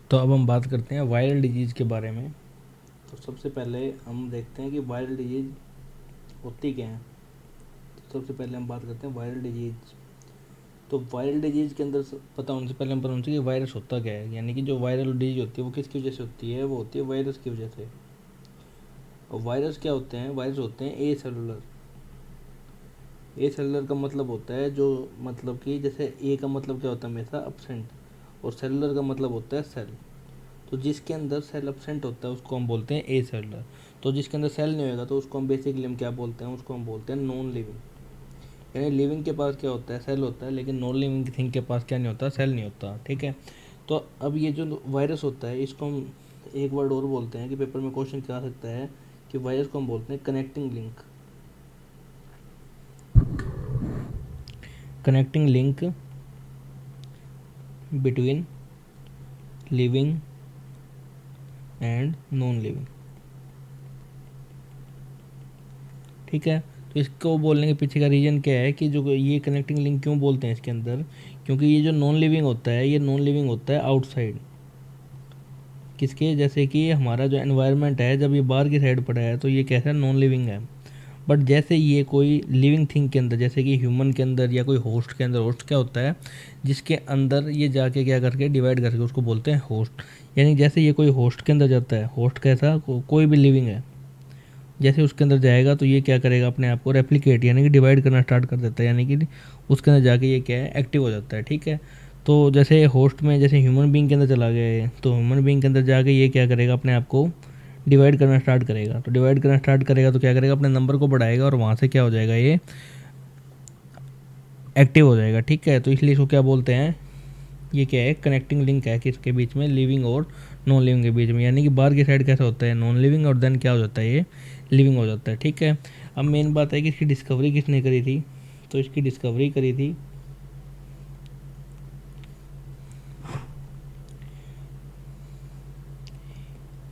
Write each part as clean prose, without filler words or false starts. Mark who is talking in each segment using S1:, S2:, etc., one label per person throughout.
S1: तो अब हम बात करते हैं वायरल डिजीज़ के बारे में। तो सबसे पहले हम देखते हैं कि वायरल डिजीज़ होती क्या है। तो सबसे पहले हम बात करते हैं वायरल डिजीज़। तो वायरल डिजीज़ के अंदर पता होने से पहले हम पता होना चाहिए कि वायरस होता क्या है, यानी कि जो वायरल डिजीज़ होती है वो किसकी वजह से होती है, वो होती है वायरस की वजह से। और वायरस क्या होते हैं? वायरस होते हैं ए सेलुलर। ए सेलुलर का मतलब होता है जो, मतलब कि जैसे ए का मतलब क्या होता है हमेशा अपसेंट, और सेलुलर का मतलब होता है सेल। तो जिसके अंदर सेल एब्सेंट होता है उसको हम बोलते हैं ए सेलुलर। तो जिसके अंदर सेल नहीं होगा तो उसको हम बेसिकली हम क्या बोलते हैं, उसको हम बोलते हैं नॉन लिविंग। यानी लिविंग के पास क्या होता है, सेल होता है, लेकिन नॉन लिविंग थिंग के पास क्या नहीं होता, सेल नहीं होता। ठीक है। तो अब ये जो वायरस होता है इसको हम एक वर्ड और बोलते हैं कि पेपर में क्वेश्चन क्या आ सकता है कि वायरस को हम बोलते हैं connecting link. Connecting link between living and non living. ठीक है। तो इसको बोलने के पीछे का रीज़न क्या है कि जो ये कनेक्टिंग लिंक क्यों बोलते हैं इसके अंदर, क्योंकि ये जो नॉन लिविंग होता है ये नॉन लिविंग होता है आउटसाइड किसके, जैसे कि हमारा जो एनवायरनमेंट है जब ये बाहर की साइड पड़ा है तो ये कैसा नॉन लिविंग है। बट जैसे ये कोई लिविंग थिंग के अंदर, जैसे कि ह्यूमन के अंदर या कोई होस्ट के अंदर, होस्ट क्या होता है जिसके अंदर ये जाके क्या करके डिवाइड करके उसको बोलते हैं होस्ट। यानी जैसे ये कोई होस्ट के अंदर जाता है, होस्ट कैसा कोई भी लिविंग है, जैसे उसके अंदर जाएगा तो ये क्या करेगा, अपने आप को रेप्लिकेट यानी कि डिवाइड करना स्टार्ट कर देता है, यानी कि उसके अंदर जाके ये क्या है, एक्टिव हो जाता है। ठीक है। तो जैसे होस्ट में जैसे ह्यूमन बींग के अंदर चला गया तो ह्यूमन बींग के अंदर जाके ये क्या करेगा, अपने आप को डिवाइड करना स्टार्ट करेगा। तो डिवाइड करना स्टार्ट करेगा तो क्या करेगा, अपने नंबर को बढ़ाएगा और वहाँ से क्या हो जाएगा, ये एक्टिव हो जाएगा। ठीक है। तो इसलिए इसको क्या बोलते हैं, ये क्या है, कनेक्टिंग लिंक है किसके बीच में, लिविंग और नॉन लिविंग के बीच में। यानी कि बाहर की साइड कैसा होता है, नॉन लिविंग, और देन क्या हो जाता है, ये लिविंग हो जाता है। ठीक है। अब मेन बात है कि इसकी डिस्कवरी किसने करी थी। तो इसकी डिस्कवरी करी थी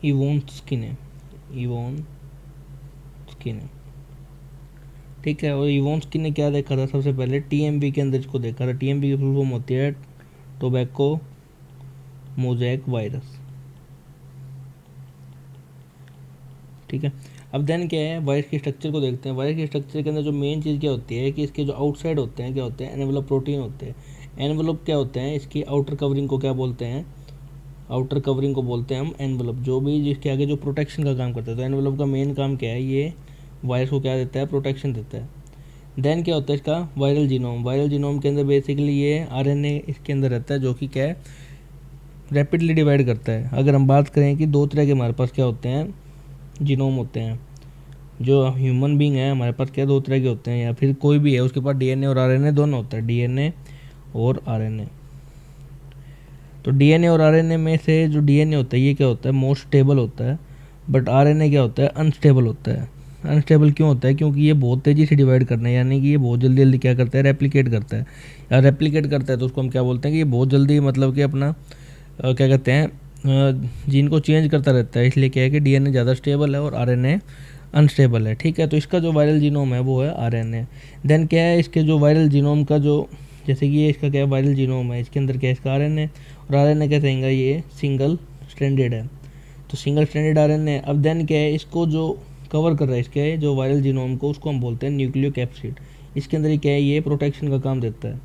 S1: इवोन स्किन इवोन स्किन। ठीक है। और इवोन स्किन ने क्या देखा था, सबसे पहले टीएमवी के अंदर इसको देखा था। टीएमवी की फुल फॉर्म होती है टोबैको मोजैक वायरस। ठीक है। अब देन क्या है, वायरस के स्ट्रक्चर को देखते हैं। वायरस के स्ट्रक्चर के अंदर जो मेन चीज़ क्या होती है कि इसके जो आउटसाइड होते हैं क्या होते हैं, एनवेलप प्रोटीन होते हैं। एनवेलप क्या होते हैं, इसकी आउटर कवरिंग को क्या बोलते हैं, आउटर कवरिंग को बोलते हैं हम एनवेलप, जो भी जिसके आगे जो प्रोटेक्शन का काम करता है। तो एनवेलप का मेन काम क्या है, ये वायरस को क्या देता है, प्रोटेक्शन देता है। देन क्या होता है इसका वायरल जीनोम। वायरल जीनोम के अंदर बेसिकली ये आरएनए इसके अंदर रहता है, जो कि क्या है, रैपिडली डिवाइड करता है। अगर हम बात करें कि दो तरह के हमारे पास क्या होते हैं, जीनोम होते हैं। जो ह्यूमन बींग है हमारे पास क्या दो तरह के होते हैं, या फिर कोई भी है उसके पास डीएनए और आरएनए दोनों होता है, डीएनए और आरएनए। तो डीएनए और आरएनए में से जो डीएनए होता है ये क्या होता है, मोस्ट स्टेबल होता है। बट आरएनए क्या होता है, अनस्टेबल होता है। अनस्टेबल क्यों होता है, क्योंकि ये बहुत तेज़ी से डिवाइड करना है, यानी कि ये बहुत जल्दी जल्दी क्या करता है, रेप्लिकेट करता है। या रेप्लिकेट करता है तो उसको हम क्या बोलते हैं कि ये बहुत जल्दी, मतलब कि अपना क्या कहते हैं, जीन को चेंज करता रहता है। इसलिए क्या है कि डीएनए ज़्यादा स्टेबल है और आरएनए अनस्टेबल है। ठीक है। तो इसका जो वायरल जीनोम है वो है आरएनए। देन क्या है, इसके जो वायरल जीनोम का जो, जैसे कि ये इसका क्या है, वायरल जीनोम है, इसके अंदर क्या है, इसका आरएनए। और आरएनए क्या कहेंगे, ये सिंगल स्ट्रैंडेड है। तो सिंगल स्ट्रैंडेड आरएनए। अब देन क्या है, इसको जो कवर कर रहा है इसके जो वायरल जीनोम को, उसको हम बोलते हैं न्यूक्लियोकैप्सिड। इसके अंदर ये क्या है, ये प्रोटेक्शन का काम देता है।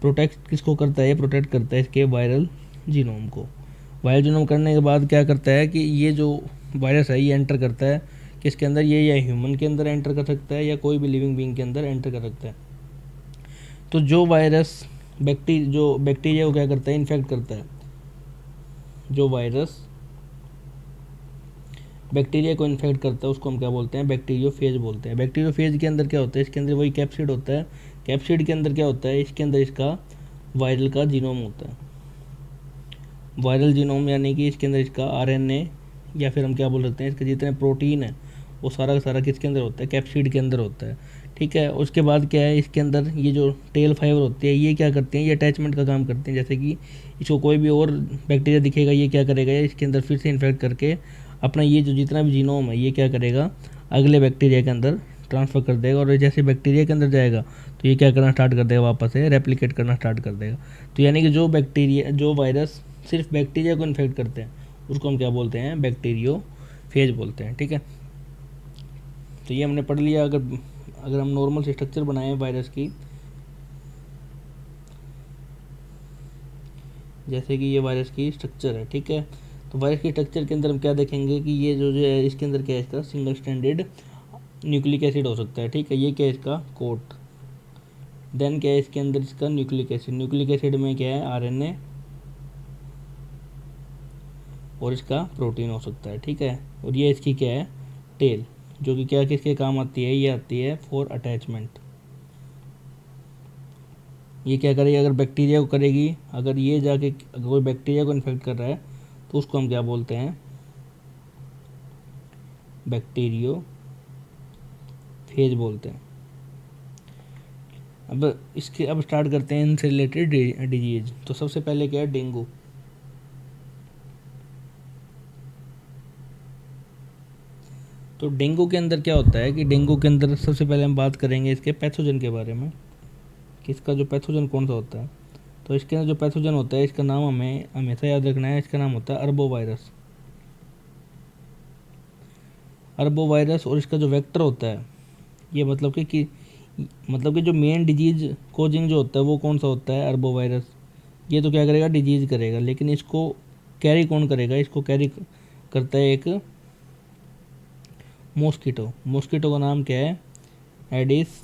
S1: प्रोटेक्ट किसको करता है, ये प्रोटेक्ट करता है इसके वायरल जीनोम को। वायरल जीनोम करने के बाद क्या करता है कि ये जो वायरस है ये एंटर करता है किसके अंदर, ये या ह्यूमन के अंदर एंटर कर सकता है या कोई भी लिविंग बीइंग के अंदर एंटर कर सकता है। तो जो वायरस जो बैक्टीरिया को क्या करता है, इन्फेक्ट करता है। जो वायरस बैक्टीरिया को इन्फेक्ट करता है उसको हम क्या बोलते हैं, बैक्टीरियोफेज बोलते हैं। बैक्टीरियोफेज के अंदर क्या होता है, इसके अंदर वही कैप्सिड होता है। कैप्सिड के अंदर क्या होता है, इसके अंदर इसका वायरल का जीनोम होता है। वायरल जीनोम यानी कि इसके अंदर इसका आरएनए, या फिर हम क्या बोल सकते हैं, इसके जितने प्रोटीन है वो सारा का सारा किसके अंदर होता है, कैप्सिड के अंदर होता है। ठीक है। उसके बाद क्या है, इसके अंदर ये जो टेल फाइबर होती है ये क्या करते हैं, ये अटैचमेंट का काम करते हैं। जैसे कि इसको कोई भी और बैक्टीरिया दिखेगा ये क्या करेगा, इसके अंदर फिर से इन्फेक्ट करके अपना ये जो जितना भी जीनोम है ये क्या करेगा, अगले बैक्टीरिया के अंदर ट्रांसफ़र कर देगा। और जैसे बैक्टीरिया के अंदर जाएगा तो ये क्या करना स्टार्ट कर देगा, वापस से रेप्लिकेट करना स्टार्ट कर देगा। तो यानी कि जो बैक्टीरिया जो वायरस सिर्फ बैक्टीरिया को इन्फेक्ट करते हैं उसको हम क्या बोलते हैं, बैक्टीरियोफेज बोलते हैं। ठीक है, तो ये हमने पढ़ लिया। अगर हम नॉर्मल से स्ट्रक्चर बनाएं वायरस की, जैसे कि ये वायरस की स्ट्रक्चर है। ठीक है, तो वायरस की स्ट्रक्चर के अंदर हम क्या देखेंगे कि ये जो है इसके अंदर क्या है, इसका सिंगल स्टैंडर्ड न्यूक्लिक एसिड हो सकता है। ठीक है, ये क्या है इसका कोट। देन क्या है इसके अंदर इसका न्यूक्लिक एसिड। न्यूक्लिक एसिड में क्या है आरएनए और इसका प्रोटीन हो सकता है। ठीक है, और ये इसकी क्या है टेल, जो कि क्या किसके काम आती है, ये आती है फॉर अटैचमेंट। ये क्या करेगी, अगर बैक्टीरिया को करेगी, अगर ये जाके अगर कोई बैक्टीरिया को इन्फेक्ट कर रहा है तो उसको हम क्या बोलते हैं, बैक्टीरियो फेज बोलते हैं। अब स्टार्ट करते हैं इनसे रिलेटेड डिजीज। तो सबसे पहले क्या है, डेंगू। तो डेंगू के अंदर क्या होता है कि डेंगू के अंदर सबसे पहले हम बात करेंगे इसके पैथोजन के बारे में, कि इसका जो पैथोजन कौन सा होता है। तो इसके अंदर जो पैथोजन होता है इसका नाम हमें हमेशा याद रखना है, इसका नाम होता है अरबोवायरस। अरबोवायरस, और इसका जो वेक्टर होता है ये मतलब कि जो मेन डिजीज कोजिंग जो होता है वो कौन सा होता है, अरबोवायरस। ये तो क्या करेगा, डिजीज करेगा, लेकिन इसको कैरी कौन करेगा, इसको कैरी करता है एक मॉस्किटो। मॉस्किटो का नाम क्या है, एडिस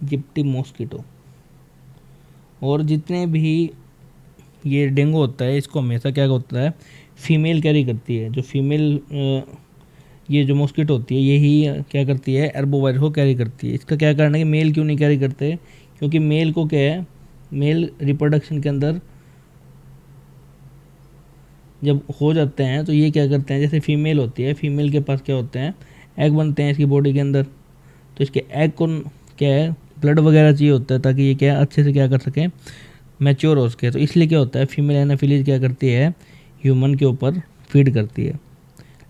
S1: जिप्टी मॉस्किटो। और जितने भी ये डेंगू होता है इसको हमेशा क्या होता है, फीमेल कैरी करती है। जो फीमेल ये जो मॉस्किटो होती है यही क्या करती है, एर्बोवायरस को कैरी करती है। इसका क्या कारण है कि मेल क्यों नहीं कैरी करते, क्योंकि मेल को क्या है, मेल रिप्रोडक्शन के अंदर जब हो जाते हैं तो ये क्या करते हैं, जैसे फीमेल होती है, फीमेल के पास क्या होते हैं, एग बनते हैं इसकी बॉडी के अंदर। तो इसके एग को क्या है, ब्लड वगैरह चाहिए होता है ताकि ये क्या अच्छे से क्या कर सके, मैच्योर हो सके। तो इसलिए क्या होता है, फीमेल एनाफिलीज क्या करती है, ह्यूमन के ऊपर फीड करती है।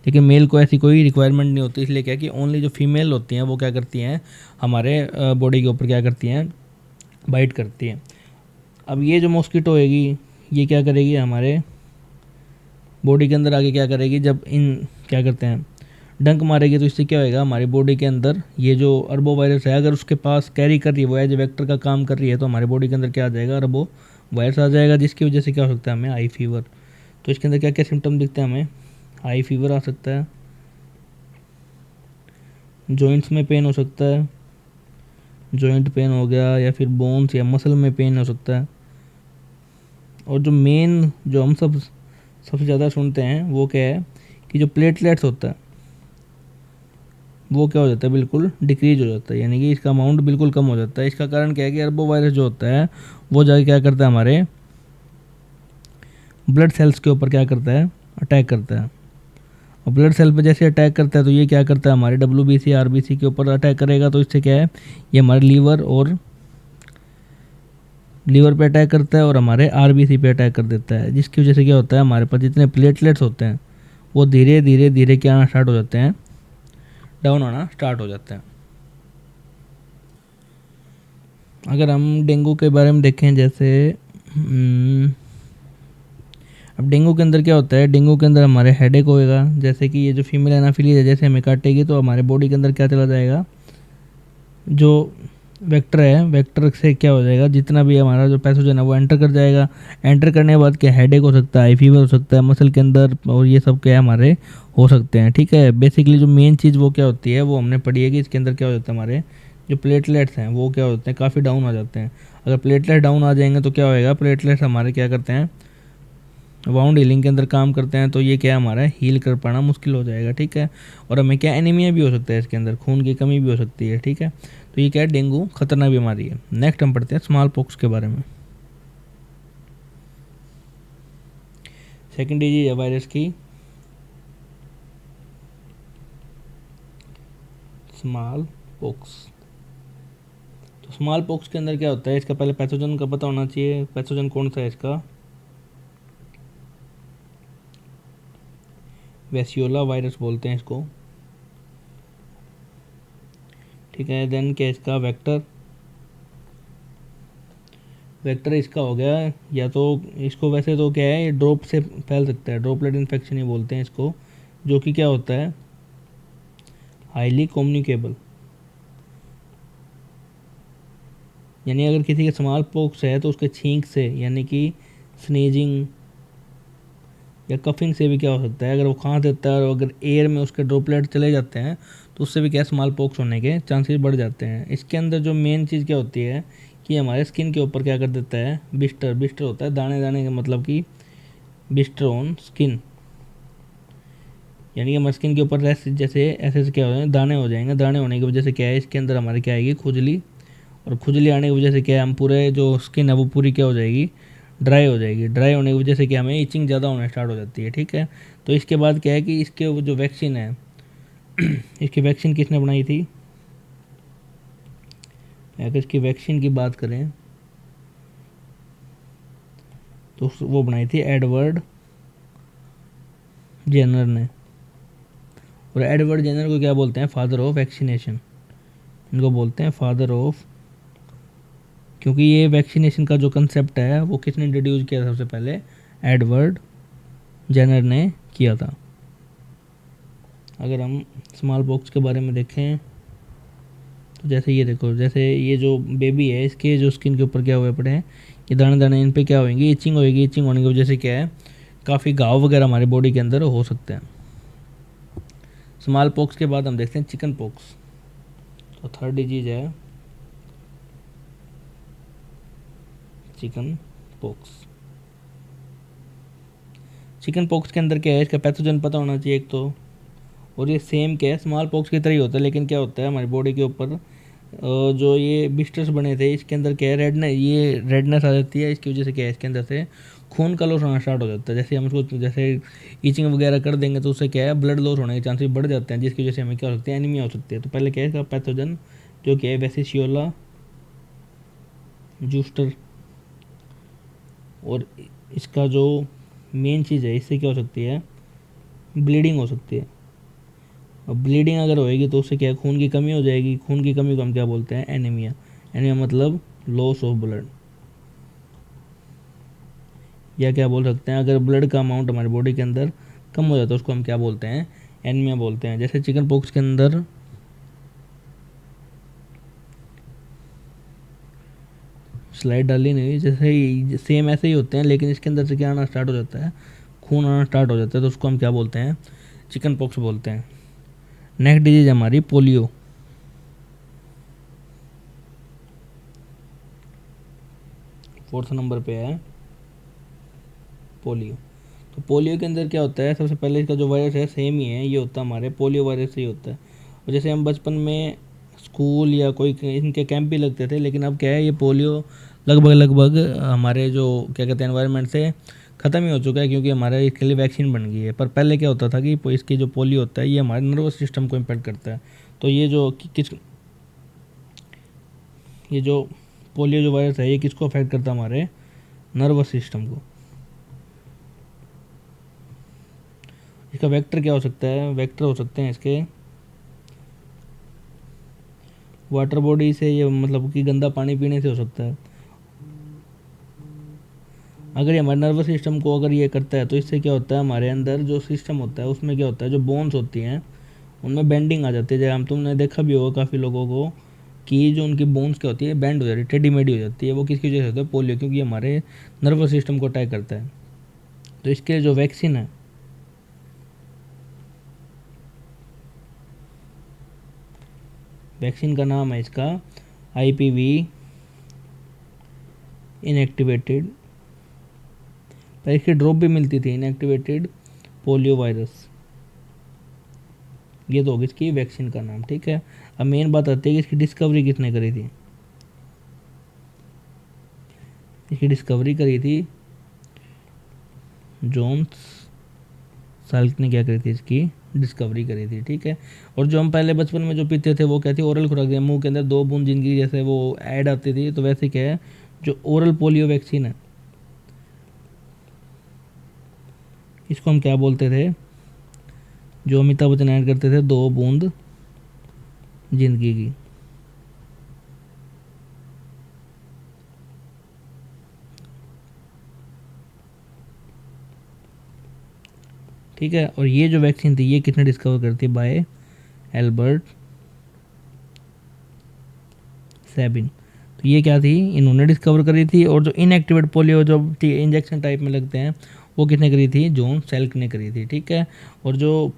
S1: लेकिन मेल को ऐसी कोई रिक्वायरमेंट नहीं होती, इसलिए क्या कि ओनली जो फीमेल होती हैं वो क्या करती हैं, हमारे बॉडी के ऊपर क्या करती हैं, बाइट करती हैं। अब ये जो मॉस्किटो होएगी ये क्या करेगी, हमारे बॉडी के अंदर आगे क्या करेगी, जब इन क्या करते हैं डंक मारेगी तो इससे क्या होएगा, हमारी बॉडी के अंदर ये जो अरबो वायरस है अगर उसके पास कैरी कर रही है, वो एज ए वेक्टर का काम कर रही है, तो हमारे बॉडी के अंदर क्या आ जाएगा, अरबो वायरस आ जाएगा, जिसकी वजह से क्या हो सकता है, हमें आई फीवर। तो इसके अंदर क्या क्या सिम्टम दिखते हैं हमें, हाई फीवर आ सकता है, जॉइंट्स में पेन हो सकता है, जॉइंट पेन हो गया, या फिर बोन्स या मसल में पेन हो सकता है। और जो मेन जो हम सबसे ज़्यादा सुनते हैं वो क्या है कि जो प्लेटलेट्स होता है वो क्या हो जाता है, बिल्कुल डिक्रीज हो जाता है, यानी कि इसका अमाउंट बिल्कुल कम हो जाता है। इसका कारण क्या है कि अरबो वायरस जो होता है वो जाके क्या करता है, हमारे ब्लड सेल्स के ऊपर क्या करता है, अटैक करता है। और ब्लड सेल पे जैसे अटैक करता है तो ये क्या करता है, हमारे WBC RBC के ऊपर अटैक करेगा। तो इससे क्या है, ये हमारे लीवर पे अटैक करता है और हमारे RBC पे अटैक कर देता है, जिसकी वजह से क्या होता है, हमारे पास जितने प्लेटलेट्स होते हैं वो धीरे धीरे धीरे क्या आना स्टार्ट हो जाते हैं, डाउन होना स्टार्ट हो जाते हैं। अगर हम डेंगू के बारे में देखें, जैसे अब डेंगू के अंदर क्या होता है, डेंगू के अंदर हमारे हेडेक होएगा, जैसे कि ये जो फीमेल एनाफिलीज है जैसे हमें काटेगी तो हमारे बॉडी के अंदर क्या चला जाएगा, जो वेक्टर है, वेक्टर से क्या हो जाएगा, जितना भी हमारा जो पैथोजन है वो एंटर कर जाएगा। एंटर करने के बाद क्या हेडेक हो सकता है, आई फीवर हो सकता है मसल के अंदर, और ये सब क्या है हमारे हो सकते हैं। ठीक है, बेसिकली जो मेन चीज़ वो क्या होती है वो हमने पढ़ी है कि इसके अंदर क्या हो जाता है, हमारे जो प्लेटलेट्स हैं वो क्या होते हैं, काफ़ी डाउन आ जाते हैं। अगर प्लेटलेट डाउन आ जाएंगे तो क्या होएगा, प्लेटलेट्स हमारे क्या करते हैं, वाउंड हीलिंग के अंदर काम करते हैं, तो ये क्या हमारा हील कर पाना मुश्किल हो जाएगा। ठीक है, और हमें क्या एनीमिया भी हो सकता है, इसके अंदर खून की कमी भी हो सकती है। ठीक है, तो ये क्या है, डेंगू खतरनाक बीमारी है। नेक्स्ट हम पढ़ते हैं स्मॉल पॉक्स के बारे में। सेकेंड डिजीज है वायरस की स्मॉल पॉक्स। तो स्मॉल पॉक्स के अंदर क्या होता है, इसका पहले पैथोजन का पता होना चाहिए। पैथोजन कौन सा है इसका, वैसियोला वायरस बोलते हैं इसको। ठीक है, देन क्या इसका वेक्टर, वेक्टर इसका हो गया, या तो इसको वैसे तो क्या है, ये ड्रॉप से फैल सकता है, ड्रॉपलेट इन्फेक्शन ही बोलते हैं इसको, जो कि क्या होता है, हाईली कम्युनिकेबल। यानी अगर किसी के स्मॉल पॉक्स है तो उसके छींक से, यानी कि स्नीजिंग या कफिंग से भी क्या हो सकता है, अगर वो खांस देता है और अगर एयर में उसके ड्रॉपलेट चले जाते हैं तो उससे भी क्या स्मॉल पॉक्स होने के चांसेस बढ़ जाते हैं। इसके अंदर जो मेन चीज़ क्या होती है कि हमारे स्किन के ऊपर क्या कर देता है, बिस्टर, बिस्टर होता है दाने दाने का मतलब कि बिस्टर ऑन स्किन, यानी कि हमारे स्किन के ऊपर जैसे ऐसे ऐसे क्या हो जाएंगे, दाने हो जाएंगे। दाने होने की वजह से क्या है, इसके अंदर हमारे क्या आएगी, खुजली, और खुजली आने की वजह से क्या है, हम पूरे जो स्किन है वो पूरी क्या हो जाएगी, ड्राई हो जाएगी। ड्राई होने की वजह से क्या हमें इचिंग ज़्यादा होना स्टार्ट हो जाती है, ठीक है। तो इसके बाद क्या है कि इसके वो जो वैक्सीन है इसकी वैक्सीन किसने बनाई थी, अगर इसकी वैक्सीन की बात करें तो वो बनाई थी एडवर्ड जेनर ने। और एडवर्ड जेनर को क्या बोलते हैं, फादर ऑफ वैक्सीनेशन, इनको बोलते हैं फादर ऑफ, क्योंकि ये वैक्सीनेशन का जो कंसेप्ट है वो किसने इंट्रोड्यूस किया था सबसे पहले, एडवर्ड जेनर ने किया था। अगर हम स्मॉल पॉक्स के बारे में देखें तो जैसे ये देखो, जैसे ये जो बेबी है इसके जो स्किन के ऊपर क्या हुए पड़े हैं, ये दाने दाने, इन पे क्या होंगी, इचिंग होएगी। इचिंग होने की वजह से क्या है, काफ़ी घाव वगैरह हमारी बॉडी के अंदर हो सकते हैं। स्मॉल पॉक्स के बाद हम देखते हैं चिकन पॉक्स। तो थर्ड डिजीज है चिकन पॉक्स। चिकन पॉक्स के अंदर क्या है, इसका पैथोजन पता होना चाहिए एक तो, और ये सेम क्या है, स्मॉल पॉक्स की तरह ही होता है, लेकिन क्या होता है हमारी बॉडी के ऊपर जो ये बिस्टर्स बने थे इसके अंदर क्या है, रेडनेस, ये रेडनेस आ जाती है। इसकी वजह से क्या है, इसके अंदर से खून का लॉस होना स्टार्ट हो जाता है। जैसे हम इसको जैसे ईचिंग वगैरह कर देंगे तो उससे क्या है, ब्लड लॉस होने के चांसेस बढ़ जाते हैं, जिसकी वजह से हमें क्या हो सकती है, एनीमिया हो सकती है। तो पहले क्या है इसका पैथोजन, जो कि है वेसिशियोला जूस्टर। और इसका जो मेन चीज़ है, इससे क्या हो सकती है, ब्लीडिंग हो सकती है। और ब्लीडिंग अगर होएगी तो उससे क्या है, खून की कमी हो जाएगी। खून की कमी को हम क्या बोलते हैं, एनीमिया। एनीमिया मतलब लॉस ऑफ ब्लड, या क्या बोल सकते हैं, अगर ब्लड का अमाउंट हमारी बॉडी के अंदर कम हो जाता है उसको हम क्या बोलते हैं, एनीमिया बोलते हैं। जैसे चिकन पॉक्स के अंदर स्लाइड डाली नहीं, जैसे ही सेम ऐसे ही होते हैं, लेकिन इसके अंदर से क्या आना स्टार्ट हो जाता है, खून आना स्टार्ट हो जाता है, तो उसको हम क्या बोलते हैं, चिकन पॉक्स बोलते हैं। नेक्स्ट डिजीज हमारी पोलियो। फोर्थ नंबर पे है पोलियो। तो पोलियो के अंदर क्या होता है, सबसे पहले इसका जो वायरस है सेम ही है, ये होता है हमारे पोलियो वायरस ही होता है। और जैसे हम बचपन में स्कूल या कोई इनके कैंप भी लगते थे, लेकिन अब क्या है, ये पोलियो लगभग लगभग हमारे जो क्या कहते हैं एनवायरनमेंट से ख़त्म ही हो चुका है, क्योंकि हमारे इसके लिए वैक्सीन बन गई है। पर पहले क्या होता था कि इसकी जो पोलियो होता है ये हमारे नर्वस सिस्टम को इम्पेक्ट करता है। तो ये जो ये जो पोलियो जो वायरस है ये किसको अफेक्ट करता है, हमारे नर्वस सिस्टम को। इसका वेक्टर क्या हो सकता है, वेक्टर हो सकते हैं इसके वाटर बॉडी से, ये मतलब कि गंदा पानी पीने से हो सकता है। अगर ये हमारे नर्वस सिस्टम को अगर ये करता है तो इससे क्या होता है, हमारे अंदर जो सिस्टम होता है उसमें क्या होता है, जो बोन्स होती हैं उनमें बेंडिंग आ जाती है। जैसे हम तुमने देखा भी होगा काफ़ी लोगों को कि जो उनकी बोन्स क्या होती है, बेंड हो जाती है, टेढ़ी मेढ़ी हो जाती है। वो किसकी वजह से होता है, पोलियो, क्योंकि हमारे नर्वस सिस्टम को अटैक करता है। तो इसके जो वैक्सीन है, वैक्सीन का नाम है इसका IPV इनएक्टिवेटेड, पर इसकी ड्रॉप भी मिलती थी, इनएक्टिवेटेड पोलियो वायरस। ये तो होगी इसकी वैक्सीन का नाम, ठीक है। अब मेन बात आती है कि इसकी डिस्कवरी किसने करी थी। इसकी डिस्कवरी करी थी जोन्स साल्क ने, क्या करी थी, इसकी डिस्कवरी करी थी, ठीक है। और जो हम पहले बचपन में जो पीते थे वो क्या थी, ओरल खुराक, मुंह के अंदर 2 बूंद जिंदगी जैसे वो ऐड आती थी, तो वैसे क्या है जो ओरल पोलियो वैक्सीन है इसको हम क्या बोलते थे, जो अमिताभ बच्चन ऐड करते थे, 2 बूंद जिंदगी की। ठीक है। और ये जो वैक्सीन थी ये किसने डिस्कवर करी थी? By Albert Sabin. तो ये क्या थी? इन्होंने डिस्कवर करी थी। और जो इनएक्टिवेट पोलियो जो इंजेक्शन टाइप में लगते हैं वो किसने करी थी? जॉन सेल्क ने करी थी, ठीक है। और जो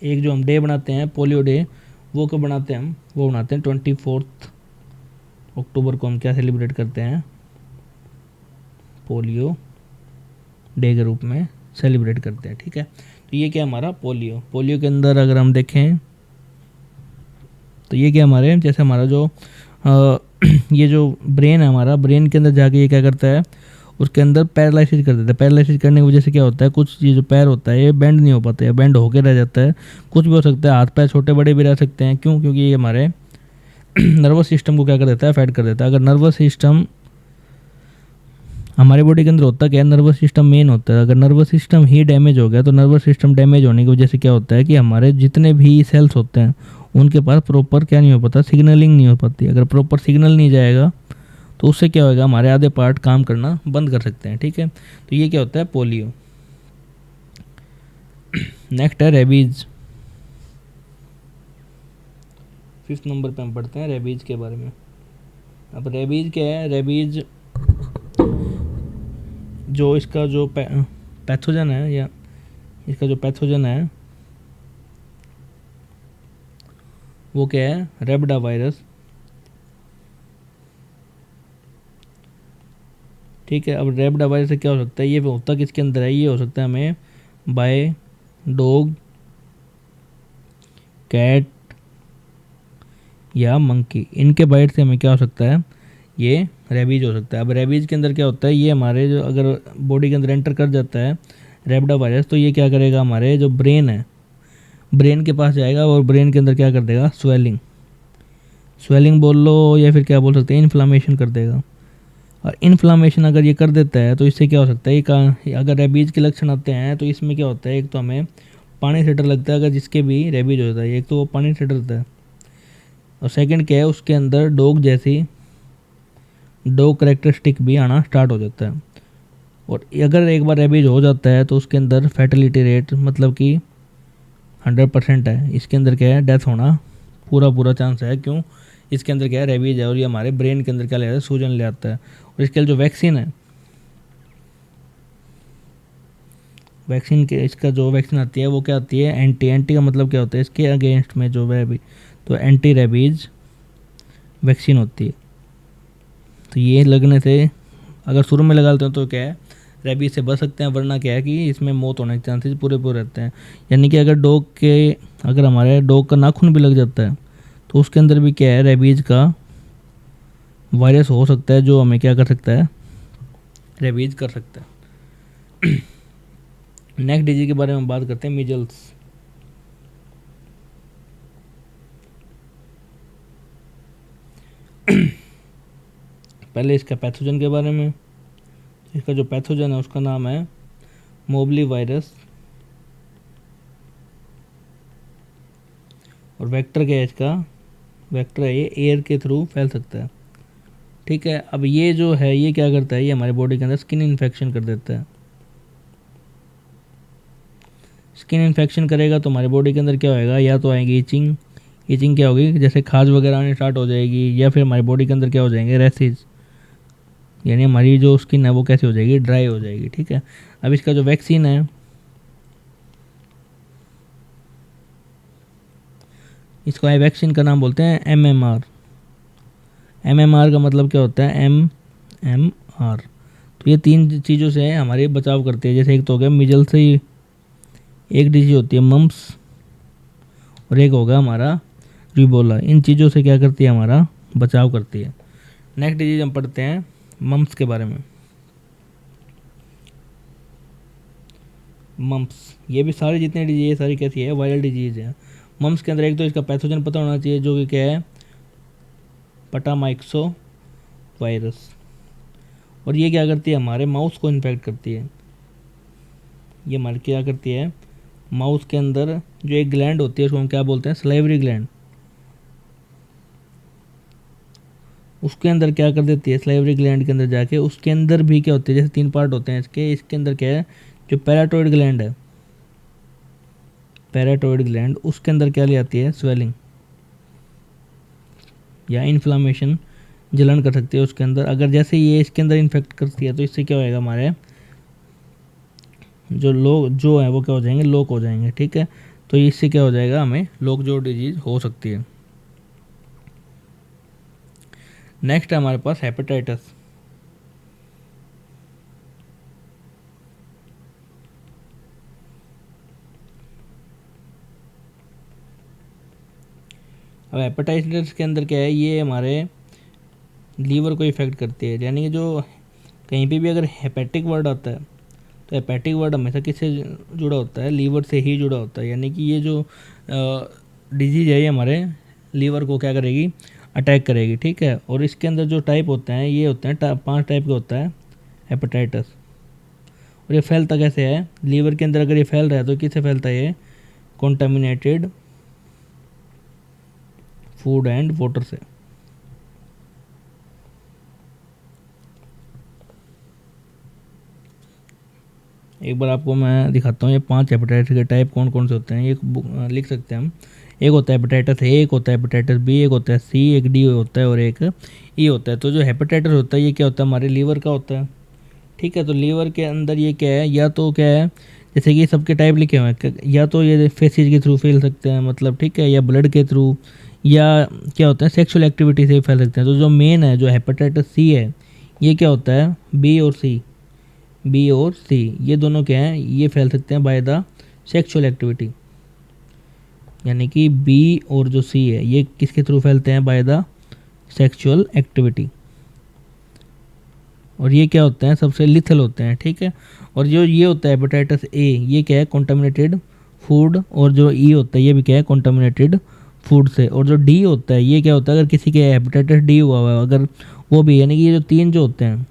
S1: एक जो हम डे बनाते हैं पोलियो डे, वो कब बनाते हैं हम? वो बनाते हैं 24 अक्टूबर को। हम क्या सेलिब्रेट करते हैं? पोलियो डे के रूप में सेलिब्रेट करते हैं, ठीक है। तो ये क्या हमारा पोलियो। पोलियो के अंदर अगर हम देखें तो ये क्या हमारे, जैसे हमारा जो ये जो ब्रेन है हमारा, ब्रेन के अंदर जाके ये क्या करता है? उसके अंदर पैरालिसिस कर देता है। पैरालिसिस करने की वजह से क्या होता है? कुछ ये जो पैर होता है ये बेंड नहीं हो पाता है, बेंड होके रह जाता है। कुछ भी हो सकता है, हाथ पैर छोटे बड़े भी रह सकते हैं। क्यों? क्योंकि ये हमारे नर्वस सिस्टम को क्या कर देता है? अफेक्ट कर देता है। अगर नर्वस सिस्टम हमारे बॉडी के अंदर होता क्या है? नर्वस सिस्टम मेन होता है। अगर नर्वस सिस्टम ही डैमेज हो गया तो नर्वस सिस्टम डैमेज होने की वजह से क्या होता है कि हमारे जितने भी सेल्स होते हैं उनके पास प्रॉपर क्या नहीं हो पाता? सिग्नलिंग नहीं हो पाती। अगर प्रॉपर सिग्नल नहीं जाएगा तो उससे क्या होगा? हमारे आधे पार्ट काम करना बंद कर सकते हैं, ठीक है। तो ये क्या होता है? पोलियो। नेक्स्ट है रेबीज। 5th नंबर पे हम पढ़ते हैं रेबीज के बारे में। अब रेबीज क्या है? रेबीज जो इसका जो पैथोजन है, या इसका जो पैथोजन है वो क्या है? रेबडा वायरस, ठीक है। अब रेबडा वायरस से क्या हो सकता है? ये होता किसके अंदर है? ये हो सकता है हमें बाय डॉग, कैट या मंकी। इनके बाइट से हमें क्या हो सकता है? ये रेबीज हो सकता है। अब रेबीज के अंदर क्या होता है? ये हमारे जो अगर बॉडी के अंदर एंटर कर जाता है रेबडा वायरस, तो ये क्या करेगा? हमारे जो ब्रेन है, ब्रेन के पास जाएगा और ब्रेन के अंदर क्या कर देगा? स्वेलिंग, स्वेलिंग बोल लो या फिर क्या बोल सकते हैं, इन्फ्लामेशन कर देगा। और इन्फ्लामेशन अगर ये कर देता है तो इससे क्या हो सकता है? अगर रेबीज के लक्षण आते हैं तो इसमें क्या होता है? एक तो हमें पानी से डर लगता है। अगर जिसके भी रेबीज होता है एक तो वो पानी से डरता है, और सेकंड क्या है? उसके अंदर डॉग जैसी डॉग करेक्टरिस्टिक भी आना स्टार्ट हो जाता है। और अगर एक बार रेबीज हो जाता है तो उसके अंदर फैटिलिटी रेट मतलब कि 100% है। इसके अंदर क्या है? डेथ होना पूरा चांस है। क्यों? इसके अंदर क्या है? रेबीज है। और ये हमारे ब्रेन के अंदर क्या ले आता है? सूजन ले आता है। और इसके जो वैक्सीन है, वैक्सीन के इसका जो वैक्सीन आती है वो क्या आती है? एंटी। एंटी का मतलब क्या होता है? इसके अगेंस्ट में जो है तो एंटी रेबीज वैक्सीन होती है। तो ये लगने से अगर शुरू में लगा लेते हैं तो क्या है? रेबीज से बच सकते हैं, वरना क्या है कि इसमें मौत होने के चांसेस पूरे रहते हैं। यानी कि अगर हमारे डॉग का नाखून भी लग जाता है तो उसके अंदर भी क्या है? रेबीज का वायरस हो सकता है जो हमें क्या कर सकता है? रेबीज कर सकता है। नेक्स्ट डिजीज के बारे में बात करते हैं, मीजल्स। पहले इसका पैथोजन के बारे में। इसका जो पैथोजन है उसका नाम है मोबली वायरस। और वेक्टर क्या है इसका? वेक्टर है ये एयर के थ्रू फैल सकता है, ठीक है। अब ये जो है ये क्या करता है? ये हमारे बॉडी के अंदर स्किन इन्फेक्शन कर देता है। स्किन इन्फेक्शन करेगा तो हमारे बॉडी के अंदर क्या होएगा? या तो आएगी इचिंग। इचिंग क्या होगी? जैसे खाज वगैरह आने स्टार्ट हो जाएगी। या फिर हमारी बॉडी के अंदर क्या हो जाएंगे? रैसेज, यानी हमारी जो स्किन है वो कैसी हो जाएगी? ड्राई हो जाएगी, ठीक है। अब इसका जो वैक्सीन है, इसको वैक्सीन का नाम बोलते हैं MMR। MMR का मतलब क्या होता है? MMR। तो ये 3 चीज़ों से हमारे बचाव करते हैं। जैसे एक तो हो गया मीजल से, एक डिजीज होती है मम्प्स, और एक होगा हमारा रिबोला। इन चीज़ों से क्या करती है? हमारा बचाव करती है। नेक्स्ट डिजीज हम पढ़ते हैं मम्प्स के बारे में। मम्प्स, ये भी सारी जितने डिजीज है सारी कैसी है? वायरल डिजीज है। मम्प्स के अंदर एक तो इसका पैथोजन पता होना चाहिए जो कि क्या है? पटामाइक्सो वायरस। और ये क्या करती है? हमारे माउस को इन्फेक्ट करती है। ये हमारे क्या करती है? माउस के अंदर जो एक ग्लैंड होती है उसको हम क्या बोलते हैं? Salivary gland. उसके अंदर क्या कर देती है? सलाइवरी ग्लैंड के अंदर जाके उसके अंदर भी क्या होती है? जैसे 3 पार्ट होते हैं इसके अंदर क्या है? जो पैराटॉइड ग्लैंड है, पैराटाइड ग्लैंड, उसके अंदर क्या ले आती है, स्वेलिंग या इन्फ्लामेशन, जलन कर सकती है उसके अंदर। अगर जैसे ये इसके अंदर इन्फेक्ट करती है तो इससे क्या होएगा, हमारे जो है वो क्या हो जाएंगे, लोक हो जाएंगे। ठीक है, तो इससे क्या हो जाएगा, हमें लोक जो डिजीज हो सकती है। नेक्स्ट है हमारे पास हेपेटाइटिस। अब हेपेटाइटिस के अंदर क्या है, ये हमारे लीवर को इफेक्ट करती है। यानी कि जो कहीं पे भी अगर हेपेटिक वर्ड आता है तो हेपेटिक वर्ड हमेशा किससे जुड़ा होता है, लीवर से ही जुड़ा होता है। यानी कि ये जो डिजीज है ये हमारे लीवर को क्या करेगी, अटैक करेगी। ठीक है, और इसके अंदर जो टाइप होते हैं ये होते हैं 5 टाइप के होता है हेपेटाइटिस। और ये फैलता कैसे है, लीवर के अंदर अगर ये फैल रहा है तो किससे फैलता है, ये कॉन्टामिनेटेड फूड एंड वाटर से। एक बार आपको मैं दिखाता हूँ ये 5 हेपेटाइटिस के टाइप कौन कौन से होते हैं। ये लिख सकते हैं हम। एक होता है हेपेटाइटिस ए, एक होता है हेपेटाइटिस बी, एक होता है सी, एक डी होता है और एक ई होता है। तो जो हेपेटाइटिस होता है ये क्या होता है, हमारे लीवर का होता है। ठीक है, तो लीवर के अंदर ये क्या है, या तो क्या है, जैसे कि सबके टाइप लिखे हुए हैं, या तो ये फेसिस के थ्रू फैल सकते हैं, मतलब ठीक है, या ब्लड के थ्रू, या क्या होता है सेक्सुअल एक्टिविटी से फैल सकते हैं। तो जो मेन है, जो हेपेटाइटिस सी है, ये क्या होता है, बी और सी ये दोनों क्या हैं, ये फैल सकते हैं बाय द सेक्सुअल एक्टिविटी। यानी कि बी और जो सी है ये किसके थ्रू फैलते हैं, बाय द सेक्सुअल एक्टिविटी। और ये क्या होते हैं, सबसे लिथल होते हैं। ठीक है, और जो ये होता है हेपेटाइटिस ए, ये क्या है, कॉन्टामिनेटेड फूड। और जो ई होता है ये भी क्या है, कॉन्टामिनेटेड फूड से। और जो डी होता है ये क्या होता है, अगर किसी के हेपेटाइटिस डी हुआ है अगर वो भी, यानी कि ये जो 3 जो होते हैं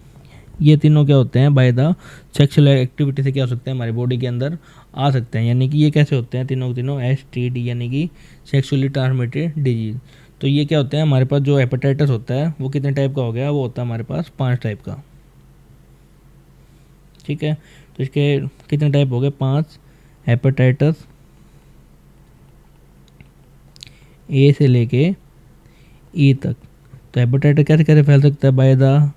S1: ये तीनों क्या होते हैं, बाय द सेक्सुअल एक्टिविटी से क्या हो सकते हैं, हमारी बॉडी के अंदर आ सकते हैं। यानी कि ये कैसे होते हैं, तीनों के तीनों STD यानी कि सेक्सुअली ट्रांसमिटेड डिजीज। तो ये क्या होते हैं, हमारे पास जो हेपेटाइटिस होता है वो कितने टाइप का हो गया, वो होता है हमारे पास 5 टाइप का। ठीक है, तो इसके कितने टाइप हो गए, 5 हेपेटाइटिस ए से लेके ई तक। तो हेपेटाइटिस कैसे कैसे फैल सकता है, बाय द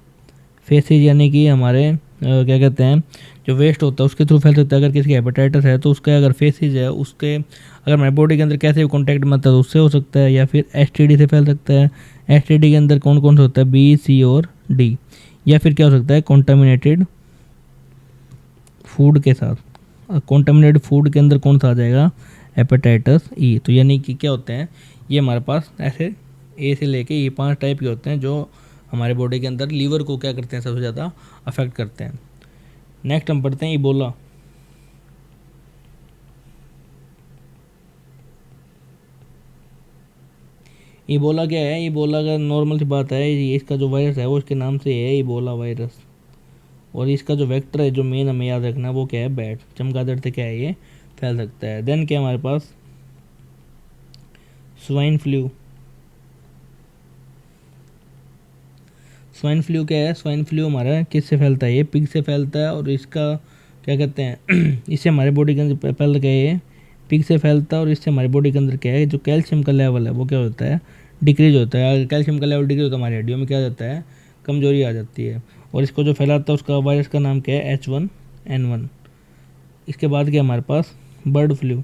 S1: फेसिस यानी कि हमारे क्या कहते हैं, जो वेस्ट होता है उसके थ्रू फैल सकता है। अगर किसी की हेपेटाइटिस है तो उसका अगर फेसिस है, उसके अगर हमारे बॉडी के अंदर कैसे भी कॉन्टैक्ट में आता है तो उससे हो सकता है। या फिर STD से फैल सकता है। STD के अंदर कौन कौन सा होता है, B, C और D। या फिर क्या हो सकता है, कॉन्टामिनेटेड फूड के साथ। कॉन्टामिनेटेड फूड के अंदर कौन सा आ जाएगा, हेपेटाइटिस ई। तो यानी कि क्या होते हैं, ये हमारे पास ऐसे ए से लेके ये 5 टाइप के होते हैं जो हमारे बॉडी के अंदर लीवर को क्या करते हैं, सबसे ज़्यादा अफेक्ट करते हैं। नेक्स्ट हम पढ़ते हैं इबोला। इबोला क्या है, इबोला का नॉर्मल सी बात है, ये इसका जो वायरस है वो इसके नाम से है इबोला वायरस। और इसका जो वेक्टर है, जो मेन हमें याद रखना है वो क्या है, बैट, चमगादड़ से क्या है ये फैल सकता है। देन क्या हमारे पास स्वाइन फ्लू। स्वाइन फ्लू क्या है, स्वाइन फ्लू हमारा किससे फैलता है, ये पिग से फैलता है। और इसका क्या कहते हैं इससे हमारे बॉडी के अंदर फैल गए, ये पिग से फैलता है। और इससे हमारी बॉडी के अंदर क्या है, जो कैल्शियम का लेवल है वो क्या होता है, डिक्रीज होता है। अगर कैल्शियम का लेवल डिक्रीज होता है, हमारी हड्डियों में क्या जाता है, कमजोरी आ जाती है। और इसको जो फैलाता है उसका वायरस का नाम क्या है, H1N1। इसके बाद क्या हमारे पास बर्ड फ्लू।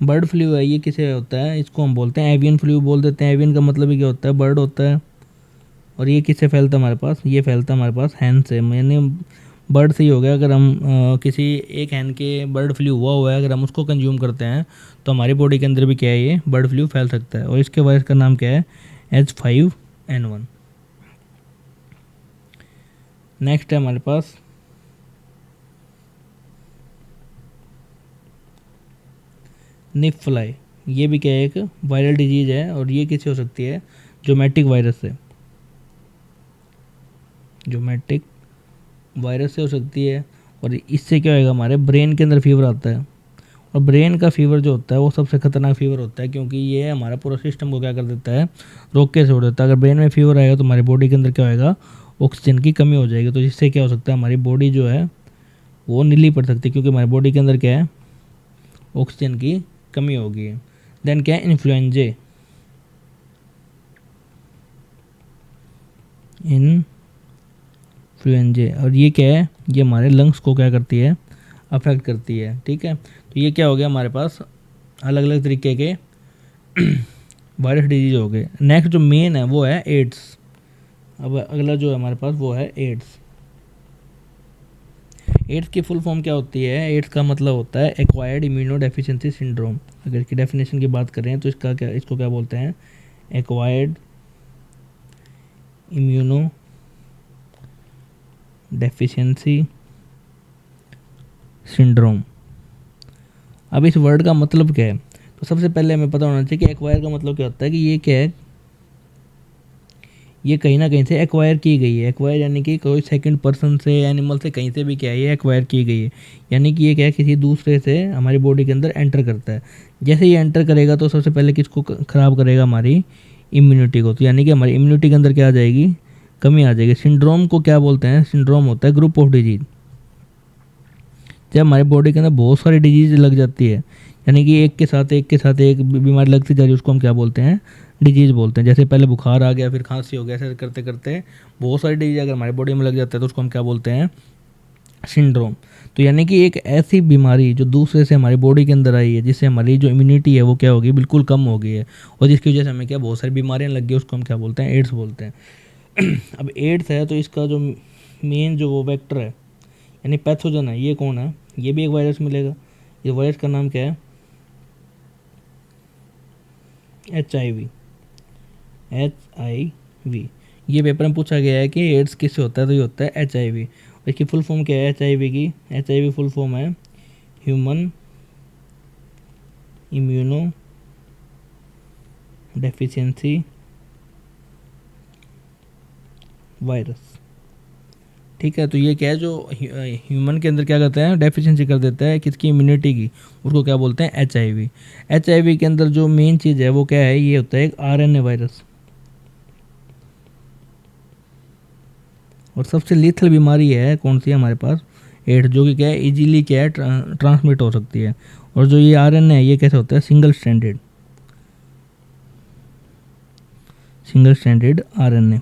S1: बर्ड फ्लू है, ये किसे होता है, इसको हम बोलते हैं एवियन फ्लू बोल देते हैं। एवियन का मतलब ही क्या होता है, बर्ड होता है। और ये किससे फैलता है हमारे पास, ये फैलता है हमारे पास हैन से, यानी बर्ड से ही हो गया। अगर हम किसी एक हैन के बर्ड फ्लू हुआ है, अगर हम उसको कंज्यूम करते हैं तो हमारी बॉडी के अंदर भी क्या है, ये बर्ड फ्लू फैल सकता है। और इसके वायरस का नाम क्या है, H5N1। नेक्स्ट है हमारे पास निप फ्लाई। ये भी क्या है, एक वायरल डिजीज है। और ये किससे हो सकती है, जोमेटिक वायरस से, जोमेटिक वायरस से हो सकती है। और इससे क्या होगा, हमारे ब्रेन के अंदर फीवर आता है। और ब्रेन का फीवर जो होता है वो सबसे खतरनाक फीवर होता है, क्योंकि ये हमारा पूरा सिस्टम को क्या कर देता है, रोक के छोड़ देता है। अगर ब्रेन में फीवर आएगा तो हमारी बॉडी के अंदर क्या होएगा, ऑक्सीजन की कमी हो जाएगी। तो जिससे क्या हो सकता है, हमारी बॉडी जो है वो नीली पड़ सकती है, क्योंकि हमारी बॉडी के अंदर क्या है, ऑक्सीजन की कमी हो गई है। देन क्या है, इन्फ्लुएंजे, इन्फ्लुएंजे, और ये क्या है, ये हमारे लंग्स को क्या करती है, अफेक्ट करती है। ठीक है, तो ये क्या हो गया, हमारे पास अलग अलग तरीके के वायरस डिजीज हो गए। नेक्स्ट जो मेन है वो है एड्स। अब अगला जो है हमारे पास वो है एड्स। एड्स की फुल फॉर्म क्या होती है, एड्स का मतलब होता है एक्वायर्ड इम्यूनो डेफिशिएंसी सिंड्रोम। अगर इसकी डेफिनेशन की बात करें तो इसको क्या बोलते हैं, एक्वायर्ड इम्यूनो डेफिशिएंसी सिंड्रोम। अब इस वर्ड का मतलब क्या है, तो सबसे पहले हमें पता होना चाहिए कि एक्वायर का मतलब क्या होता है, कि ये क्या है, ये कहीं ना कहीं से एक्वायर की गई है। एक्वायर यानी कि कोई सेकंड पर्सन से, एनिमल से, कहीं से भी क्या है, ये एक्वायर की गई है। यानी कि ये क्या है, किसी दूसरे से हमारी बॉडी के अंदर एंटर करता है। जैसे ये एंटर करेगा तो सबसे पहले किसको ख़राब करेगा, हमारी इम्यूनिटी को। तो यानी कि हमारी इम्यूनिटी के अंदर क्या आ जाएगी, कमी आ जाएगी। सिंड्रोम को क्या बोलते हैं, सिंड्रोम होता है ग्रुप ऑफ डिजीज। जब हमारी बॉडी के अंदर बहुत सारी डिजीज लग जाती है, यानी कि एक के साथ एक बीमारी लगती जा रही है, उसको हम क्या बोलते हैं, डिजीज़ बोलते हैं। जैसे पहले बुखार आ गया, फिर खांसी हो गया, ऐसे करते करते बहुत सारी डिजीज अगर हमारी बॉडी में लग जाता है तो उसको हम क्या बोलते हैं, सिंड्रोम। तो यानी कि एक ऐसी बीमारी जो दूसरे से हमारी बॉडी के अंदर आई है, जिससे हमारी जो इम्यूनिटी है वो क्या होगी, बिल्कुल कम हो गई है, और जिसकी वजह से हमें क्या बहुत सारी बीमारियाँ लग गई, उसको हम क्या बोलते हैं, एड्स बोलते हैं। अब एड्स है तो इसका जो मेन जो वो वेक्टर है, यानी पैथोजन है, ये कौन है, ये भी एक वायरस मिलेगा। ये वायरस का नाम क्या है, HIV। ये पेपर में पूछा गया है कि एड्स किससे होता है, तो ये होता है HIV। इसकी फुल फॉर्म क्या है HIV की, HIV फुल फॉर्म है ह्यूमन इम्यूनो डेफिशिएंसी वायरस। ठीक है, तो ये क्या है, जो ह्यूमन के अंदर क्या करता है, डेफिशिएंसी कर देता है किसकी, इम्यूनिटी की, उसको क्या बोलते हैं, HIV। HIV के अंदर जो मेन चीज़ है वो क्या है, ये होता है एक RNA वायरस। और सबसे लीथल बीमारी है कौन सी है हमारे पास, एड्स, जो कि क्या है, इजीली क्या है, ट्रांसमिट हो सकती है। और जो ये RNA है ये कैसे होता है, सिंगल स्ट्रैंडेड RNA।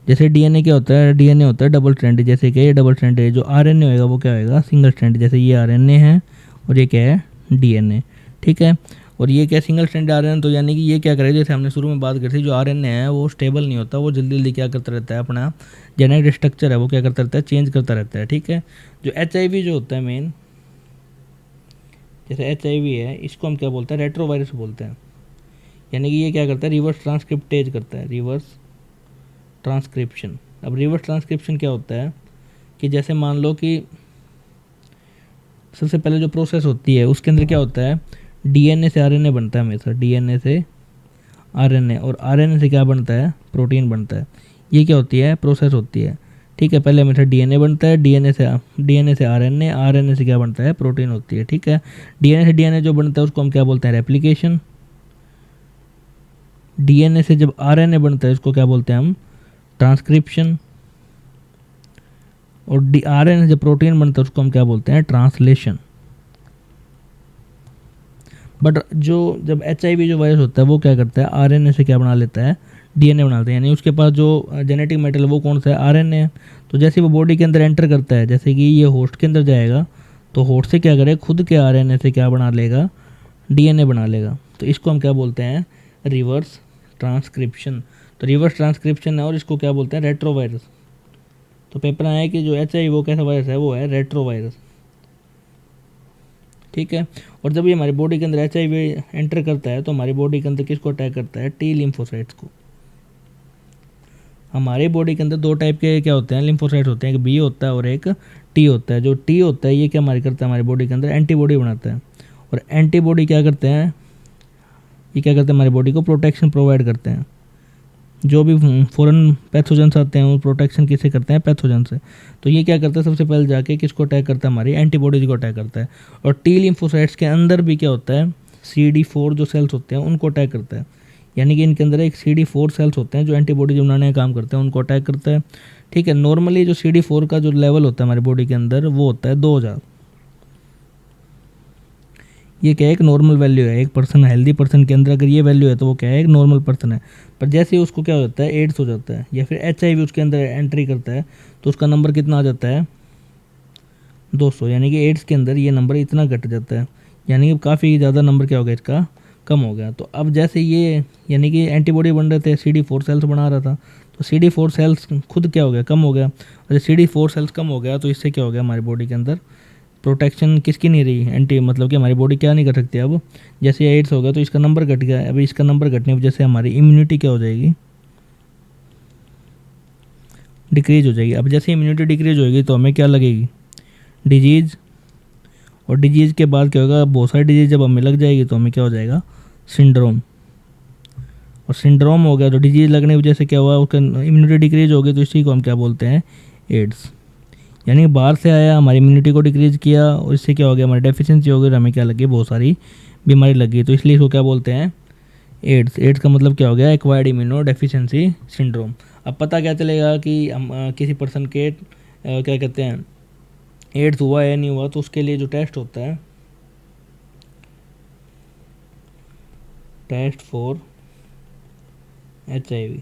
S1: जैसे DNA क्या होता है, DNA होता है डबल स्ट्रैंडेड, जैसे कि ये डबल स्ट्रैंडेड, जो RNA होएगा वो क्या होएगा, सिंगल स्ट्रैंडेड। जैसे ये RNA है और ये क्या है, DNA। ठीक है, और ये क्या, सिंगल स्ट्रैंडेड RNA, तो यानी कि ये क्या करेगा, जैसे हमने शुरू में बात करी थी, जो RNA है वो स्टेबल नहीं होता, वो जल्दी जल्दी क्या करता रहता है, अपना जेनेटिक स्ट्रक्चर है वो क्या करता रहता है, चेंज करता रहता है। ठीक है, जो HIV जो होता है मेन, जैसे HIV है, इसको हम क्या बोलते हैं, रेट्रोवायरस बोलते हैं। यानी कि ये क्या करता है, रिवर्स ट्रांसक्रिप्टेज करता है, रिवर्स ट्रांसक्रिप्शन। अब रिवर्स ट्रांसक्रिप्शन क्या होता है, कि जैसे मान लो कि सबसे पहले जो प्रोसेस होती है उसके अंदर क्या होता है, DNA से RNA बनता है हमेशा, DNA से RNA, और RNA से क्या बनता है, प्रोटीन बनता है। ये क्या होती है, प्रोसेस होती है। ठीक है, पहले हमेशा DNA बनता है, DNA से RNA, RNA से क्या बनता है, प्रोटीन होती है। ठीक है, DNA से DNA जो बनता है उसको हम क्या बोलते हैं, रेप्लिकेशन। DNA से जब RNA बनता है उसको क्या बोलते हैं हम, ट्रांसक्रिप्शन। और RNA जब प्रोटीन बनता है उसको हम क्या बोलते हैं, ट्रांसलेशन। बट जो जब HIV जो वायरस होता है वो क्या करता है, RNA से क्या बना लेता है, DNA बना लेता है। यानी उसके पास जो जेनेटिक मेटेरियल वो कौन सा है, RNA है। तो जैसे वो बॉडी के अंदर एंटर करता है, जैसे कि ये होस्ट के अंदर जाएगा, तो होस्ट से क्या करेगा, खुद के RNA से क्या बना लेगा, DNA बना लेगा। तो इसको हम क्या बोलते हैं, रिवर्स ट्रांसक्रिप्शन। तो रिवर्स ट्रांसक्रिप्शन है, और इसको क्या बोलते हैं, रेट्रोवायरस। तो पेपर आया है कि जो HIV वो कैसा वायरस है, वो है रेट्रोवायरस। ठीक है, और जब ये हमारी बॉडी के अंदर HIV एंटर करता है तो हमारी बॉडी के अंदर किसको अटैक करता है, T लिम्फोसाइट्स को। हमारे बॉडी के अंदर दो टाइप के क्या होते हैं, लिम्फोसाइट्स होते हैं, एक B होता है और एक T होता है। जो T होता है ये क्या हमारी करता है, हमारी बॉडी के अंदर एंटीबॉडी बनाता है। और एंटीबॉडी क्या करते हैं, ये क्या करते हैं, हमारी बॉडी को प्रोटेक्शन प्रोवाइड करते हैं। जो भी फॉरेन पैथोजेंस आते हैं वो प्रोटेक्शन किससे करते हैं, पैथोजन से। तो ये क्या करता है, सबसे पहले जाके किसको अटैक करता है, हमारी एंटीबॉडीज को अटैक करता है। और T लिम्फोसाइट्स के अंदर भी क्या होता है, CD4 जो सेल्स होते हैं उनको अटैक करता है। यानी कि इनके अंदर एक CD4 सेल्स होते हैं जो एंटीबॉडी बनाने का काम करते हैं, उनको अटैक करता है। ठीक है, नॉर्मली जो CD4 का जो लेवल होता है हमारी बॉडी के अंदर वो होता है 2000। ये क्या है, एक नॉर्मल वैल्यू है। एक पर्सन, हेल्दी पर्सन के अंदर अगर ये वैल्यू है तो वो क्या है, एक नॉर्मल पर्सन है। पर जैसे ही उसको क्या हो जाता है, एड्स हो जाता है या फिर HIV उसके अंदर एंट्री करता है तो उसका नंबर कितना आ जाता है, 200। यानी कि एड्स के अंदर ये नंबर इतना घट जाता है, यानी कि काफ़ी ज़्यादा नंबर क्या हो गया इसका, कम हो गया। तो अब जैसे ये यानी कि एंटीबॉडी बन रहे थे, CD4 सेल्स बना रहा था, तो CD4 सेल्स खुद क्या हो गया, कम हो गया। और जब CD4 सेल्स कम हो गया तो इससे क्या हो गया, हमारी बॉडी के अंदर प्रोटेक्शन किसकी नहीं रही, एंटी मतलब कि हमारी बॉडी क्या नहीं कर सकती। अब जैसे एड्स हो गया तो इसका नंबर घट गया। अभी इसका नंबर घटने की वजह से हमारी इम्यूनिटी क्या हो जाएगी, डिक्रीज हो जाएगी। अब जैसे इम्यूनिटी डिक्रीज होगी तो हमें क्या लगेगी, डिजीज़। और डिजीज़ के बाद क्या होगा, बहुत सारी डिजीज़ जब हमें लग जाएगी तो हमें क्या हो जाएगा, सिंड्रोम। और सिंड्रोम हो गया तो डिजीज़ लगने की वजह से क्या हुआ, उसका इम्यूनिटी डिक्रीज हो गई, तो इसी को हम क्या बोलते हैं, एड्स। यानी बाहर से आया, हमारी इम्यूनिटी को डिक्रीज किया और इससे क्या हो गया, हमारी डेफिशिएंसी हो गई और हमें क्या लगी, बहुत सारी बीमारी लगी। तो इसलिए इसको क्या बोलते हैं, एड्स। एड्स का मतलब क्या हो गया, एक्वायर्ड इम्यूनो डेफिशिएंसी सिंड्रोम। अब पता क्या चलेगा कि हम किसी पर्सन के क्या कहते हैं, एड्स हुआ है नहीं हुआ, तो उसके लिए जो टेस्ट होता है, टेस्ट फॉर HIV।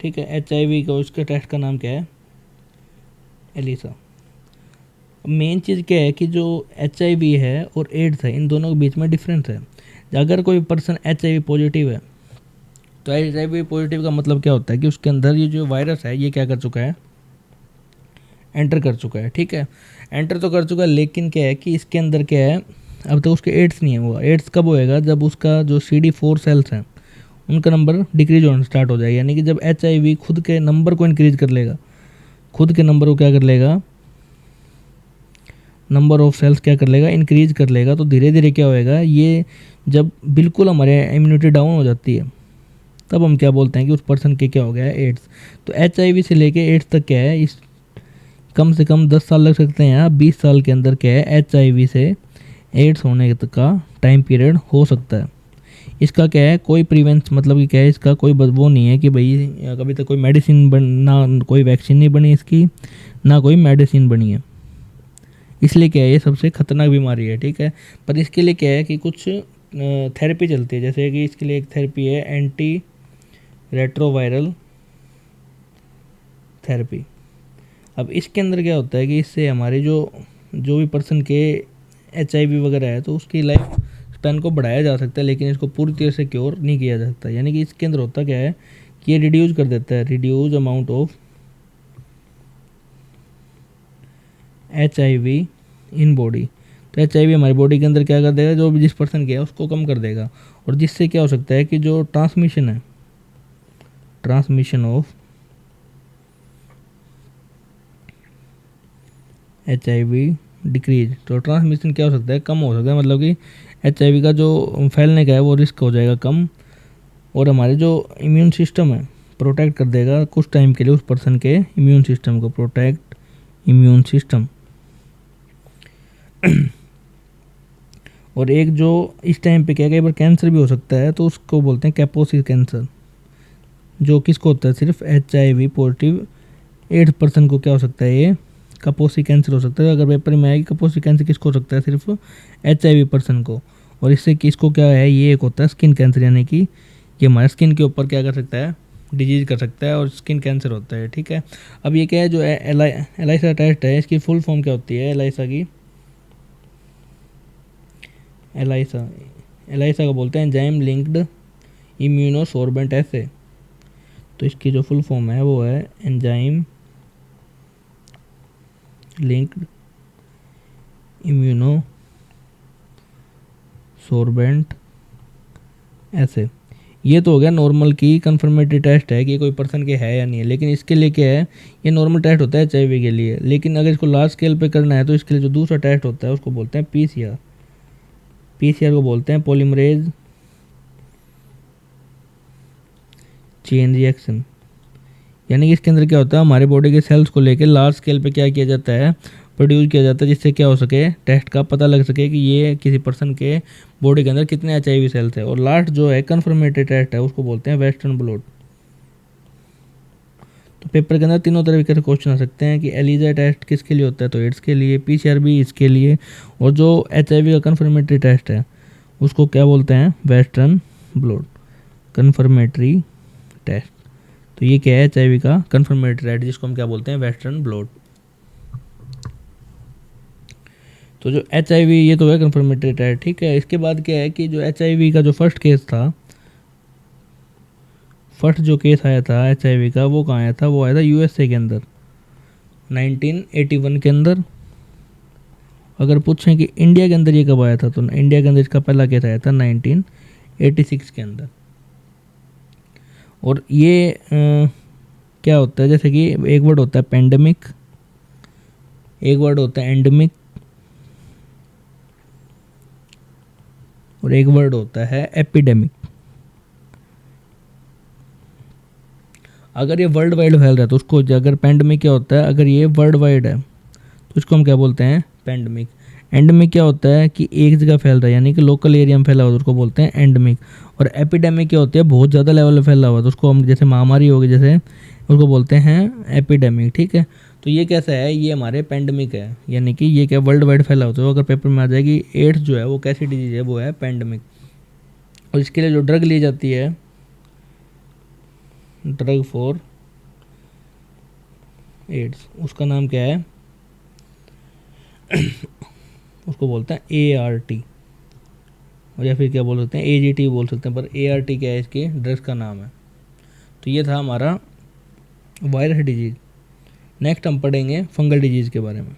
S1: ठीक है, HIV का उसके टेस्ट का नाम क्या है, एलिसा। मेन चीज़ क्या है कि जो HIV है और एड्स है, इन दोनों के बीच में डिफरेंस है। अगर कोई पर्सन HIV पॉजिटिव है तो HIV पॉजिटिव का मतलब क्या होता है कि उसके अंदर ये जो वायरस है ये क्या कर चुका है, एंटर कर चुका है। ठीक है, एंटर तो कर चुका है, लेकिन क्या है कि इसके अंदर क्या है, अब तक उसके एड्स नहीं है हुआ। एड्स कब होएगा, जब उसका जो CD4 सेल्स हैं उनका नंबर डिक्रीज होना स्टार्ट हो जाएगा। यानी कि जब HIV खुद के नंबर को इंक्रीज कर लेगा, खुद के नंबर को क्या कर लेगा, नंबर ऑफ सेल्स क्या कर लेगा, इंक्रीज कर लेगा, तो धीरे धीरे क्या होएगा, ये जब बिल्कुल हमारे इम्यूनिटी डाउन हो जाती है तब हम क्या बोलते हैं कि उस पर्सन के क्या हो गया है, एड्स। तो HIV से लेके एड्स तक क्या है, इस कम से कम 10 साल लग सकते हैं या 20 साल के अंदर क्या है, HIV से एड्स होने तक का टाइम पीरियड हो सकता है। इसका क्या है, कोई प्रिवेंस मतलब कि क्या है, इसका कोई वो नहीं है कि भाई कभी तक कोई मेडिसिन ना कोई वैक्सीन नहीं बनी इसकी, ना कोई मेडिसिन बनी है। इसलिए क्या है, ये सबसे खतरनाक बीमारी है। ठीक है, पर इसके लिए क्या है कि कुछ थेरेपी चलती है, जैसे कि इसके लिए एक थेरेपी है एंटी रेट्रोवायरल थेरेपी। अब इसके अंदर क्या होता है कि इससे हमारे जो जो भी पर्सन के HIV वगैरह है तो उसकी लाइफ स्पैन को बढ़ाया जा सकता है, लेकिन इसको पूरी तरह से क्योर नहीं किया जा सकता। यानी कि इसके अंदर होता क्या है कि ये रिड्यूस कर देता है, reduce amount of HIV in body. तो HIV हमारी बॉडी के अंदर क्या कर देगा, जो भी जिस पर्सन के है उसको कम कर देगा। और जिससे क्या हो सकता है कि जो ट्रांसमिशन है, ट्रांसमिशन ऑफ HIV डिक्रीज। तो ट्रांसमिशन क्या हो सकता है, कम हो सकता है। मतलब कि HIV का जो फैलने का है वो रिस्क हो जाएगा कम, और हमारे जो इम्यून सिस्टम है प्रोटेक्ट कर देगा कुछ टाइम के लिए उस पर्सन के इम्यून सिस्टम को, प्रोटेक्ट इम्यून सिस्टम। और एक जो इस टाइम पे क्या, कई बार कैंसर भी हो सकता है, तो उसको बोलते हैं कैपोसी कैंसर, जो किसको होता है, सिर्फ HIV पॉजिटिव 8% को क्या हो सकता है, ये कपोसी कैंसर हो सकता है। अगर पेपर में आएगी कपोसी कैंसर किसको हो सकता है, सिर्फ HIV पर्सन को। और इससे किसको क्या है, ये एक होता है स्किन कैंसर, यानी कि ये हमारे स्किन के ऊपर क्या कर सकता है, डिजीज़ कर सकता है, और स्किन कैंसर होता है। ठीक है, अब ये क्या है, जो एलाइसा टेस्ट है इसकी फुल फॉर्म क्या होती है, एलाइसा की, एलाइसा को बोलते हैं एंजाइम लिंक्ड इम्यूनोसोर्बेंट एसे। तो इसकी जो फुल फॉर्म है वो है एंजाइम लिंक्ड इम्यूनोसोर्बेंट एसे। ये तो हो गया नॉर्मल की कंफर्मेटरी टेस्ट है कि कोई पर्सन के है या नहीं है। लेकिन इसके लिए क्या है, ये नॉर्मल टेस्ट होता है HIV के लिए, लेकिन अगर इसको लार्ज स्केल पे करना है तो इसके लिए जो दूसरा टेस्ट होता है उसको बोलते हैं PCR। PCR को बोलते हैं पॉलीमरेज चेन रिएक्शन। यानी कि इसके अंदर क्या होता है, हमारे बॉडी के सेल्स को लेकर लार्ज स्केल पे क्या किया जाता है, प्रोड्यूस किया जाता है, जिससे क्या हो सके, टेस्ट का पता लग सके कि ये किसी पर्सन के बॉडी के अंदर कितने HIV सेल्स है। और लास्ट जो है कन्फर्मेटरी टेस्ट है, उसको बोलते हैं वेस्टर्न ब्लॉट। तो पेपर के अंदर तीनों तरीके से क्वेश्चन आ सकते हैं कि एलिजा टेस्ट किसके लिए होता है, तो एड्स के लिए, PCR भी इसके लिए, और जो HIV का कन्फर्मेटरी टेस्ट है उसको क्या बोलते हैं, वेस्टर्न ब्लॉट कन्फर्मेटरी टेस्ट। तो ये क्या है, HIV का कन्फर्मेटरी टेस्ट, जिसको हम क्या बोलते हैं, वेस्टर्न ब्लॉट। तो जो HIV ये तो है कन्फर्मेटरी टेस्ट, ठीक है। इसके बाद क्या है कि जो HIV का जो फर्स्ट केस था, फर्स्ट जो केस आया था HIV का, वो कहाँ आया था, वो आया था USA के अंदर 1981 के अंदर। अगर पूछें कि इंडिया के अंदर ये कब आया था, तो इंडिया के अंदर इसका पहला केस आया था 1986 के अंदर। और ये क्या होता है, जैसे कि एक वर्ड होता है पेंडेमिक, एक वर्ड होता है एंडेमिक, और एक वर्ड होता है एपिडेमिक। अगर ये वर्ल्ड वाइड फैल रहा है तो उसको, अगर पेंडेमिक क्या होता है, अगर ये वर्ल्ड वाइड है तो उसको हम क्या बोलते हैं, पेंडेमिक। एंडेमिक क्या होता है कि एक जगह फैल रहा है, यानी कि लोकल एरिया में फैला हुआ, तो उसको बोलते हैं एंडेमिक। और एपिडेमिक क्या होती है, बहुत ज़्यादा लेवल पे फैला हुआ, तो उसको हम, जैसे महामारी होगी जैसे, उसको बोलते हैं एपिडेमिक, ठीक है। तो ये कैसा है, ये हमारे पेंडेमिक है, यानी कि ये क्या वर्ल्ड वाइड फैला होता है। तो अगर पेपर में आ जाएगी एड्स जो है वो कैसी डिजीज है, वो है पेंडेमिक। और इसके लिए जो ड्रग ली जाती है, ड्रग फॉर एड्स, उसका नाम क्या है, उसको बोलते हैं ART, और या फिर क्या बोल सकते हैं, AGT बोल सकते हैं, पर ART क्या है, इसके ड्रग्स का नाम है। तो ये था हमारा वायरस डिजीज। नेक्स्ट हम पढ़ेंगे फंगल डिजीज़ के बारे में।